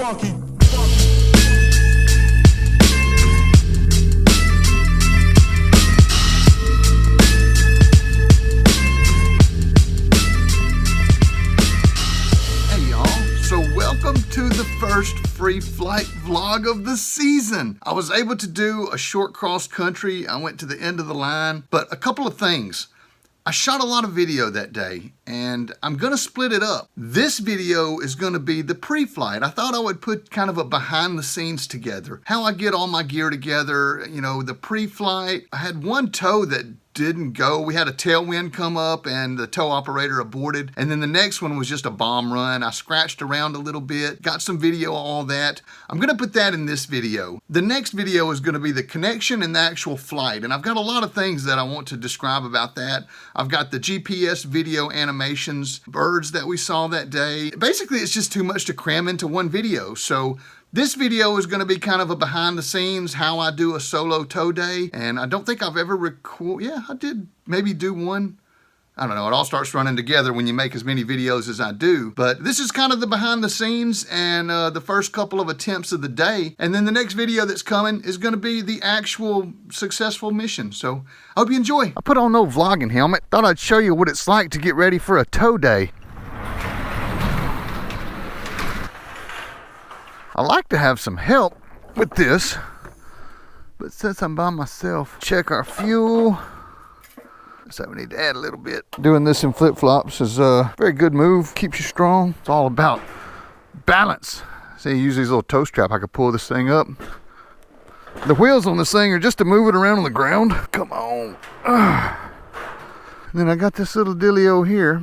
Funky. Welcome to the first free flight vlog of the season. I was able to do a short cross country. I went to the end of the line, but a couple of things. I shot a lot of video that day and I'm gonna split it up. This video is gonna be the pre-flight. I thought I would put kind of a behind the scenes together. How I get all my gear together, you know, the pre-flight. I had one tow that didn't go. We had a tailwind come up and the tow operator aborted. And then the next one was just a bomb run. I scratched around a little bit, got some video of all that. I'm gonna put that in this video. The next video is gonna be the connection and the actual flight. And I've got a lot of things that I want to describe about that. I've got the GPS video animations, birds that we saw that day. Basically, it's just too much to cram into one video. So this video is going to be kind of a behind the scenes, how I do a solo tow day. And I don't think I've ever yeah, I did maybe do one. I don't know, it all starts running together when you make as many videos as I do. But this is kind of the behind the scenes and the first couple of attempts of the day. And then the next video that's coming is going to be the actual successful mission. So I hope you enjoy. I put on no vlogging helmet. Thought I'd show you what it's like to get ready for a tow day. I like to have some help with this, but since I'm by myself, check our fuel. So we need to add a little bit. Doing this in flip-flops is a very good move, keeps you strong. It's all about balance. See, use these little toe strap, I could pull this thing up. The wheels on this thing are just to move it around on the ground. Come on. And then I got this little dealio here.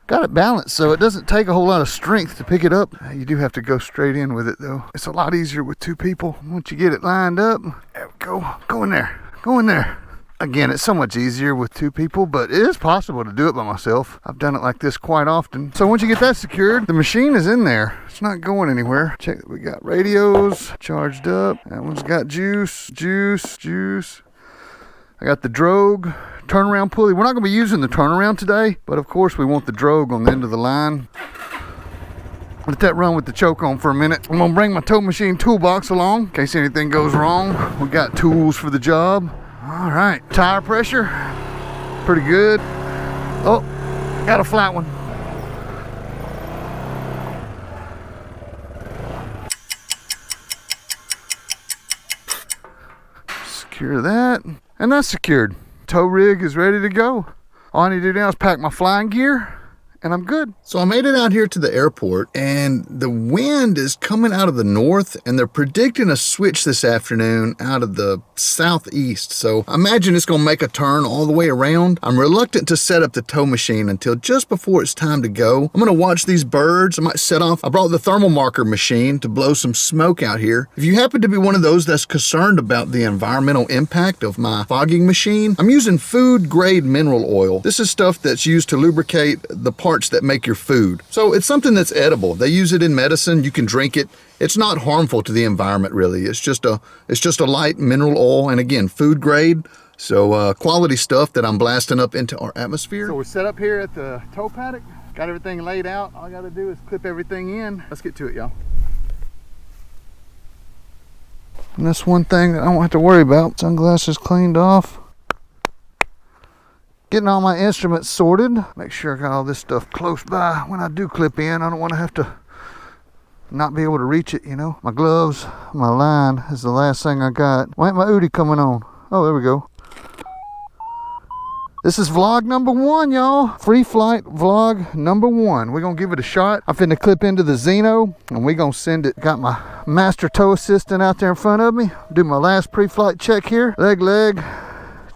Got it balanced so it doesn't take a whole lot of strength to pick it up. You do have to go straight in with it though. It's a lot easier with two people. Once you get it lined up, there we go. Go in there, go in there. Again, it's so much easier with two people, but it is possible to do it by myself. I've done it like this quite often. So once you get that secured, the machine is in there. It's not going anywhere. Check that we got radios charged up. That one's got juice. I got the drogue turnaround pulley. We're not going to be using the turnaround today, but of course we want the drogue on the end of the line. Let that run with the choke on for a minute. I'm going to bring my tow machine toolbox along in case anything goes wrong. We got tools for the job. All right, tire pressure, pretty good. Oh, got a flat one. Secure that. And that's secured. Tow rig is ready to go. All I need to do now is pack my flying gear and I'm good. So I made it out here to the airport and the wind is coming out of the north and they're predicting a switch this afternoon out of the southeast. So I imagine it's gonna make a turn all the way around. I'm reluctant to set up the tow machine until just before it's time to go. I'm gonna watch these birds. I might set off. I brought the thermal marker machine to blow some smoke out here. If you happen to be one of those that's concerned about the environmental impact of my fogging machine, I'm using food grade mineral oil. This is stuff that's used to lubricate the parts that make your food. So it's something that's edible. They use it in medicine. You can drink it. It's not harmful to the environment really. It's just a light mineral oil and again, food grade. So quality stuff that I'm blasting up into our atmosphere. So we're set up here at the tow paddock. Got everything laid out. All I got to do is clip everything in. Let's get to it, y'all. And that's one thing that I don't have to worry about. Sunglasses cleaned off. Getting all my instruments sorted. Make sure I got all this stuff close by. When I do clip in, I don't want to have to not be able to reach it, you know. My gloves, my line is the last thing I got. Why ain't my Udi coming on? Oh, there we go. This is vlog number 1, y'all. Free flight vlog number 1. We're gonna give it a shot. I'm finna clip into the Zeno and we're gonna send it. Got my master tow assistant out there in front of me. Do my last pre-flight check here. Leg,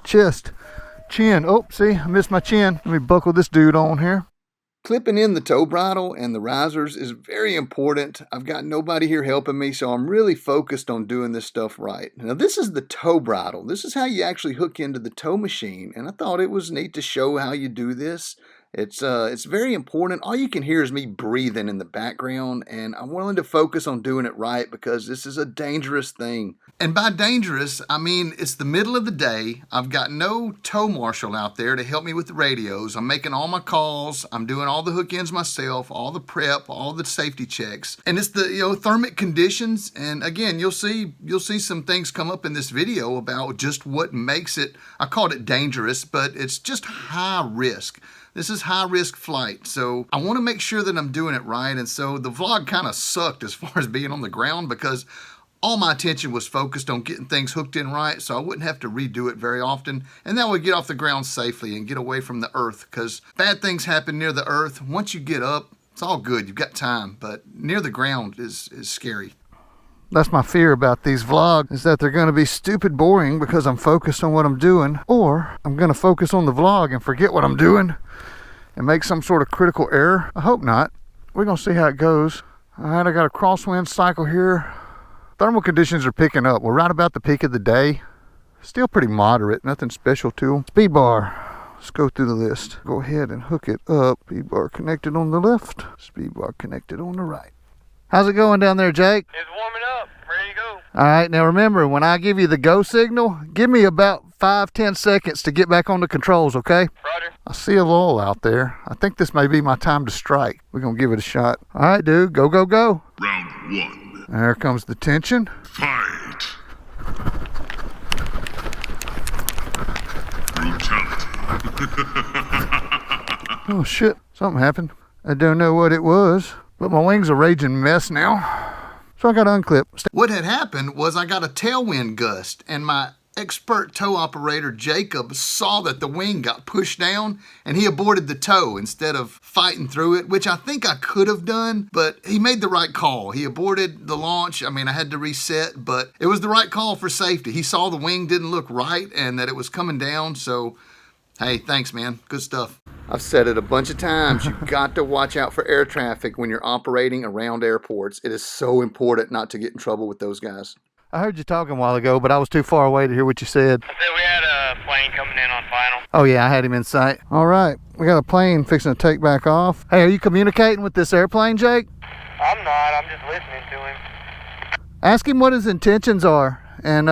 chest. Chin. Oh, see, I missed my chin. Let me buckle this dude on here. Clipping in the tow bridle and the risers is very important. I've got nobody here helping me, so I'm really focused on doing this stuff right. Now, this is the tow bridle. This is how you actually hook into the tow machine, and I thought it was neat to show how you do this. It's very important. All you can hear is me breathing in the background, and I'm willing to focus on doing it right because this is a dangerous thing. And by dangerous, I mean it's the middle of the day. I've got no tow marshal out there to help me with the radios. I'm making all my calls. I'm doing all the hook ends myself, all the prep, all the safety checks. And it's the thermic conditions. And again, you'll see some things come up in this video about just what makes it, I called it dangerous, but it's just high risk. This is high risk flight, so I want to make sure that I'm doing it right. And so the vlog kind of sucked as far as being on the ground because all my attention was focused on getting things hooked in right, so I wouldn't have to redo it very often, and that would get off the ground safely and get away from the earth, because bad things happen near the earth. Once you get up, it's all good, you've got time, but near the ground is scary. That's my fear about these vlogs, is that they're going to be stupid boring because I'm focused on what I'm doing, or I'm going to focus on the vlog and forget what I'm doing and make some sort of critical error. I hope not. We're going to see how it goes. All right, I got a crosswind cycle here. Thermal conditions are picking up. We're right about the peak of the day. Still pretty moderate, nothing special to them. Speed bar, let's go through the list. Go ahead and hook it up. Speed bar connected on the left, speed bar connected on the right. How's it going down there, Jake? It's warming up, ready to go. All right, now remember, when I give you the go signal, give me about 5-10 seconds to get back on the controls, okay? Roger. I see a lull out there. I think this may be my time to strike. We're gonna give it a shot. All right, dude, go, go, go. Round one. There comes the tension. Fight. Brutality. Oh shit, something happened. I don't know what it was, but my wing's a raging mess now. So I got to unclip. What had happened was I got a tailwind gust, and my expert tow operator Jacob saw that the wing got pushed down and he aborted the tow instead of fighting through it, which I think I could have done, but he made the right call. He aborted the launch. I mean, I had to reset, but it was the right call for safety. He saw the wing didn't look right and that it was coming down, so hey, thanks, man. Good stuff. I've said it a bunch of times. You've got to watch out for air traffic when you're operating around airports. It is so important not to get in trouble with those guys. I heard you talking a while ago, but I was too far away to hear what you said. I said we had a plane coming in on final. Oh yeah, I had him in sight. All right, we got a plane fixing to take back off. Hey, are you communicating with this airplane, Jake? I'm not, I'm just listening to him. Ask him what his intentions are and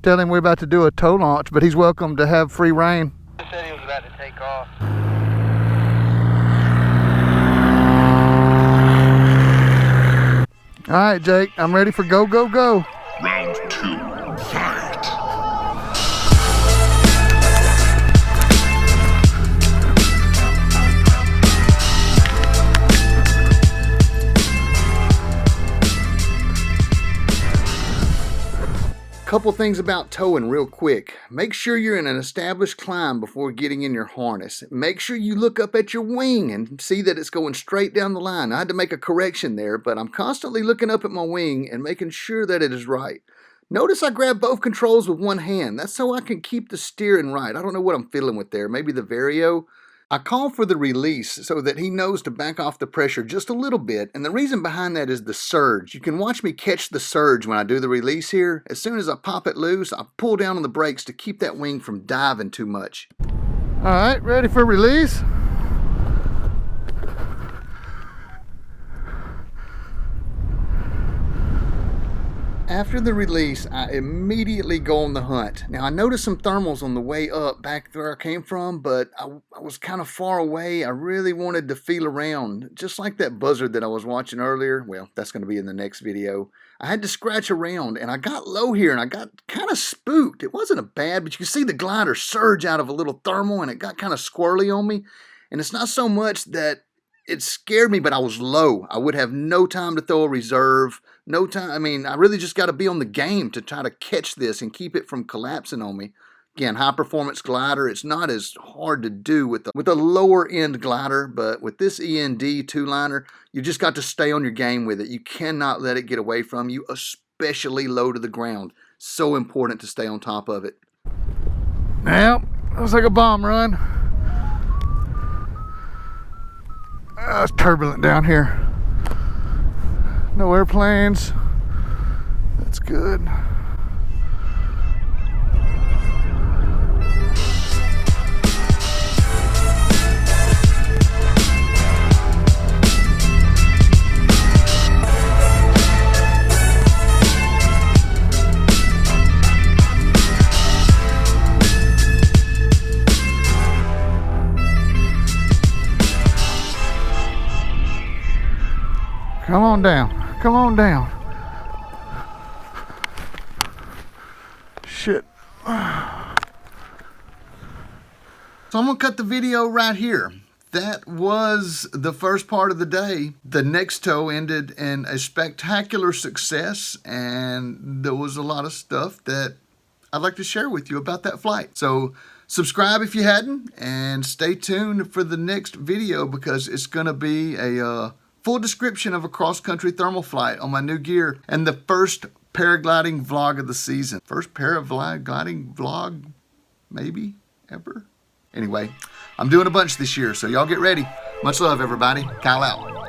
tell him we're about to do a tow launch, but he's welcome to have free reign. He said he was about to take off. All right, Jake, I'm ready for go, go, go. Round two. Fight. Couple things about towing real quick. Make sure you're in an established climb before getting in your harness. Make sure you look up at your wing and see that it's going straight down the line. I had to make a correction there, but I'm constantly looking up at my wing and making sure that it is right. Notice I grab both controls with one hand. That's so I can keep the steering right. I don't know what I'm fiddling with there. Maybe the Vario. I call for the release so that he knows to back off the pressure just a little bit, and the reason behind that is the surge. You can watch me catch the surge when I do the release here. As soon as I pop it loose, I pull down on the brakes to keep that wing from diving too much. All right, ready for release? After the release, I immediately go on the hunt. Now, I noticed some thermals on the way up back where I came from, but I was kind of far away. I really wanted to feel around, just like that buzzard that I was watching earlier. Well, that's going to be in the next video. I had to scratch around, and I got low here, and I got kind of spooked. It wasn't a bad, but you can see the glider surge out of a little thermal, and it got kind of squirrely on me. And it's not so much that it scared me, but I was low. I would have no time to throw a reserve. No time. I mean, I really just got to be on the game to try to catch this and keep it from collapsing on me. Again, high performance glider. It's not as hard to do with a lower end glider, but with this END 2-liner, you just got to stay on your game with it. You cannot let it get away from you, especially low to the ground. So important to stay on top of it. Now, looks like a bomb run. It's turbulent down here. No airplanes. That's good. Come on down. Come on down. Shit. So I'm gonna cut the video right here. That was the first part of the day. The next tow ended in a spectacular success, and there was a lot of stuff that I'd like to share with you about that flight. So subscribe if you hadn't, and stay tuned for the next video because it's gonna be a full description of a cross-country thermal flight on my new gear and the first paragliding vlog of the season. First paragliding vlog, maybe, ever? Anyway, I'm doing a bunch this year, so y'all get ready. Much love, everybody. Kyle out.